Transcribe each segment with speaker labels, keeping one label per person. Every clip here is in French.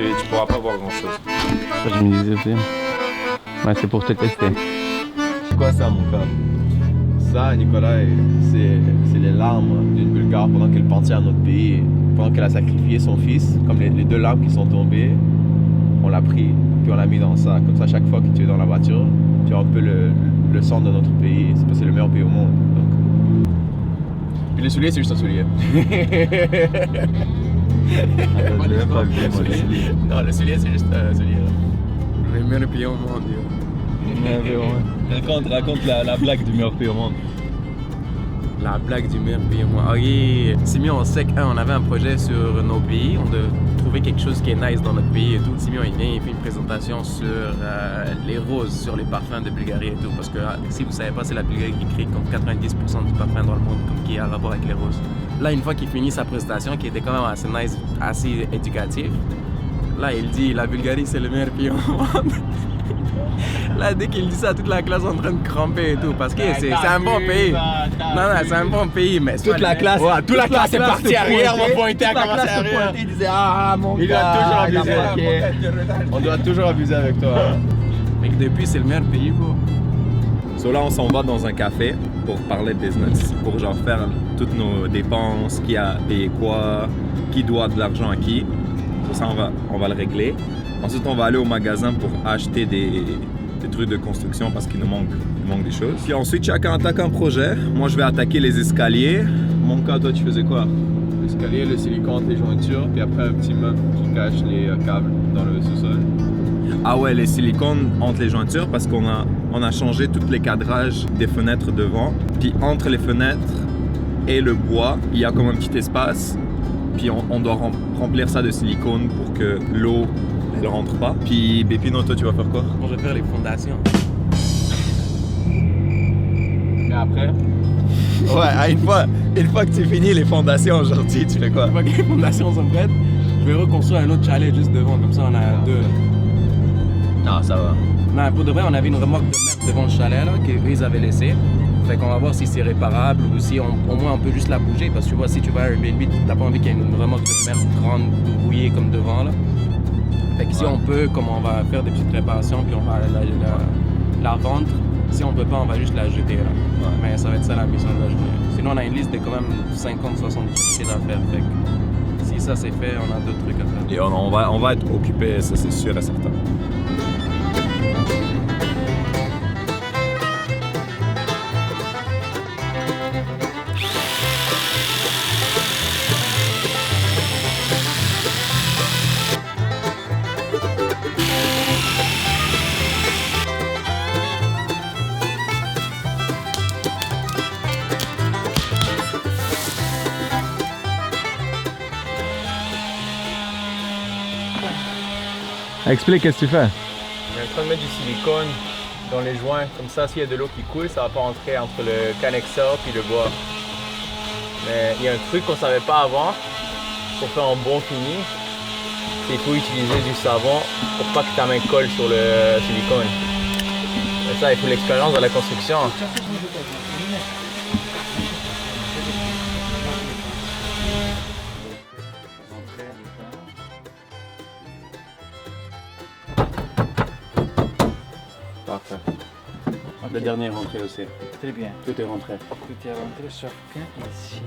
Speaker 1: Tu pourras pas voir grand chose.
Speaker 2: Ça, je me disais aussi. Ouais, c'est pour te tester.
Speaker 3: C'est quoi ça, mon gars? Ça, Nicolas, c'est les larmes d'une Bulgare pendant qu'elle partit à notre pays, pendant qu'elle a sacrifié son fils. Comme les deux larmes qui sont tombées, on l'a pris, puis on l'a mis dans ça. Comme ça, chaque fois que tu es dans la voiture, tu as un peu le sang de notre pays. C'est parce que c'est le meilleur pays au monde. Donc. Puis le soulier, c'est juste un soulier. Non, le soulier, c'est juste un soulier.
Speaker 4: Le meilleur pays au monde.
Speaker 1: Raconte la blague du meilleur pays au monde.
Speaker 4: La blague du meilleur pays au monde. Ok, Simeon, on sait qu'on avait un projet sur nos pays. On devait trouver quelque chose qui est nice dans notre pays et tout. Simeon, il vient, il fait une présentation sur les roses, sur les parfums de Bulgarie et tout. Parce que si vous savez pas, c'est la Bulgarie qui crée comme 90% du parfum dans le monde, comme qui a rapport avec les roses. Là, une fois qu'il finit sa présentation, qui était quand même assez nice, assez éducative, là, il dit la Bulgarie, c'est le meilleur pays au monde. Là, dès qu'il dit ça, toute la classe est en train de cramper et tout, parce que c'est un bon pays. Non, c'est un bon pays, mais
Speaker 3: Toute la classe, toute la classe est partie arrière, on pointait à commencer arrière.
Speaker 2: Il disait ah mon gars,
Speaker 3: Il doit toujours abuser. On doit toujours abuser avec toi.
Speaker 4: Mais depuis, c'est le meilleur pays, bro.
Speaker 1: So là, on s'en va dans un café pour parler de business, pour genre faire toutes nos dépenses, qui a payé quoi, qui doit de l'argent à qui. Ça, on va le régler. Ensuite, on va aller au magasin pour acheter des trucs de construction parce qu'il nous manque des choses. Puis ensuite, chacun attaque un projet. Moi, je vais attaquer les escaliers.
Speaker 3: Mon cas, toi, tu faisais quoi? L'escalier, le silicone, les jointures, puis après un petit meuble qui cache les câbles dans le sous-sol.
Speaker 1: Ah ouais, les silicones entre les jointures parce qu'on a changé tous les cadrages des fenêtres devant. Puis entre les fenêtres et le bois, il y a comme un petit espace. Puis on doit remplir ça de silicone pour que l'eau ne rentre pas. Puis Bépino, toi, tu vas faire quoi?
Speaker 4: On va faire les fondations.
Speaker 3: Et après?
Speaker 1: Ouais, une fois que tu finis les fondations aujourd'hui, tu fais quoi?
Speaker 4: Une fois que les fondations sont prêtes, je vais reconstruire un autre chalet juste devant, comme ça on a deux.
Speaker 1: Non, ça va.
Speaker 4: Non, pour de vrai, on avait une remorque de merde devant le chalet là, qu'eux ils avaient laissé. Fait qu'on va voir si c'est réparable ou si au moins on peut juste la bouger. Parce que tu vois, si tu vas à Airbnb, t'as pas envie qu'il y ait une remorque de merde grande, rouillée comme devant là. Fait que si on peut, comme on va faire des petites réparations puis on va la vendre. Si on peut pas, on va juste la jeter là. Ouais. Mais ça va être ça la mission de la journée. Sinon on a une liste de quand même 50-60 trucs à faire. Fait que si ça c'est fait, on a d'autres trucs à faire.
Speaker 1: Et on va être occupé, ça c'est sûr et certain.
Speaker 2: Explique, qu'est-ce que tu fais?
Speaker 3: On est en train de mettre du silicone dans les joints. Comme ça, s'il y a de l'eau qui coule, ça va pas entrer entre le connecteur puis le bois. Mais il y a un truc qu'on savait pas avant pour faire un bon fini. C'est qu'il faut utiliser du savon pour pas que ta main colle sur le silicone. Et ça, il faut l'expérience dans la construction.
Speaker 4: Parfait. Le dernier est rentré aussi.
Speaker 5: Très bien.
Speaker 4: Tout est rentré.
Speaker 5: Tout est rentré chacun ici.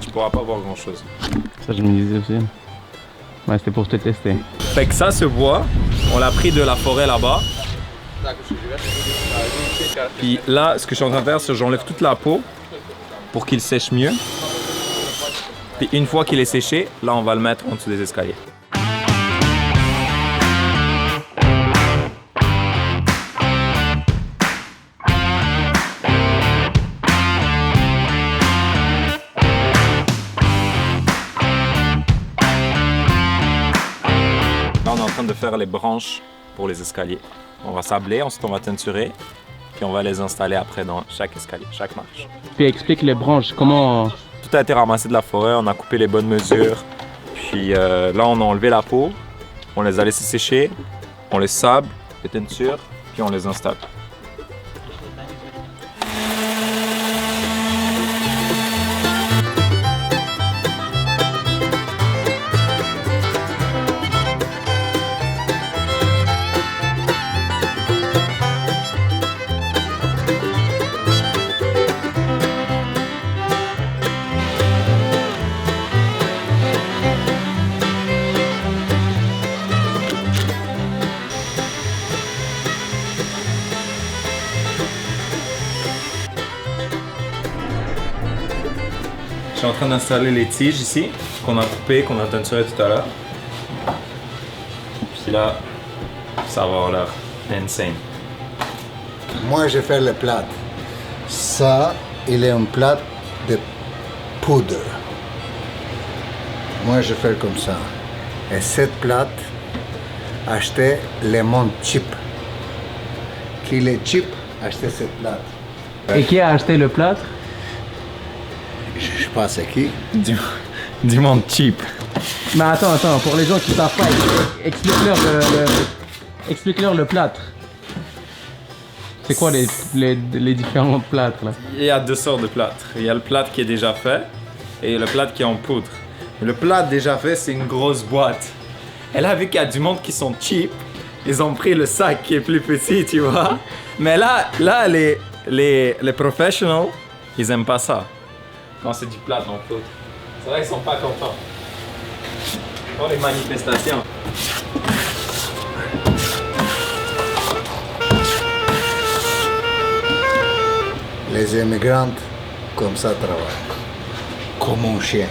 Speaker 1: Tu pourras pas voir grand chose.
Speaker 2: Ça, je me disais aussi. Ouais, c'était pour te tester.
Speaker 1: Fait que ça, ce bois, on l'a pris de la forêt là-bas. Puis là, ce que je suis en train de faire, c'est que j'enlève toute la peau pour qu'il sèche mieux. Puis une fois qu'il est séché, là, on va le mettre en dessous des escaliers. Là, on est en train de faire les branches pour les escaliers. On va sabler, ensuite on va teinturer, puis on va les installer après dans chaque escalier, chaque marche.
Speaker 2: Puis explique les branches, comment...
Speaker 1: Tout a été ramassé de la forêt, on a coupé les bonnes mesures, puis là on a enlevé la peau, on les a laissés sécher, on les sable, les teintures, puis on les installe. Je suis en train d'installer les tiges ici, qu'on a coupées, qu'on a teinturées tout à l'heure. Puis là, ça va avoir l'air insane.
Speaker 6: Moi, je fais le plat. Ça, il est un plat de poudre. Moi, je fais comme ça. Et cette plat, acheter lemon chip. Qui est cheap, acheter cette plat.
Speaker 2: Et qui a acheté le plâtre?
Speaker 6: Je sais pas c'est qui.
Speaker 1: Du monde cheap.
Speaker 2: Mais attends, pour les gens qui savent pas, explique-leur le plâtre. C'est quoi les différents plâtres là?
Speaker 1: Il y a deux sortes de plâtres. Il y a le plâtre qui est déjà fait et le plâtre qui est en poudre. Le plâtre déjà fait, c'est une grosse boîte. Et là, vu qu'il y a du monde qui sont cheap, ils ont pris le sac qui est plus petit, tu vois. Mais là les professionnels, ils aiment pas ça. Quand c'est du plâtre en poudre. C'est vrai qu'ils sont pas contents. Pour les manifestations.
Speaker 6: Les immigrants, comme ça, travaillent. Comme un chien.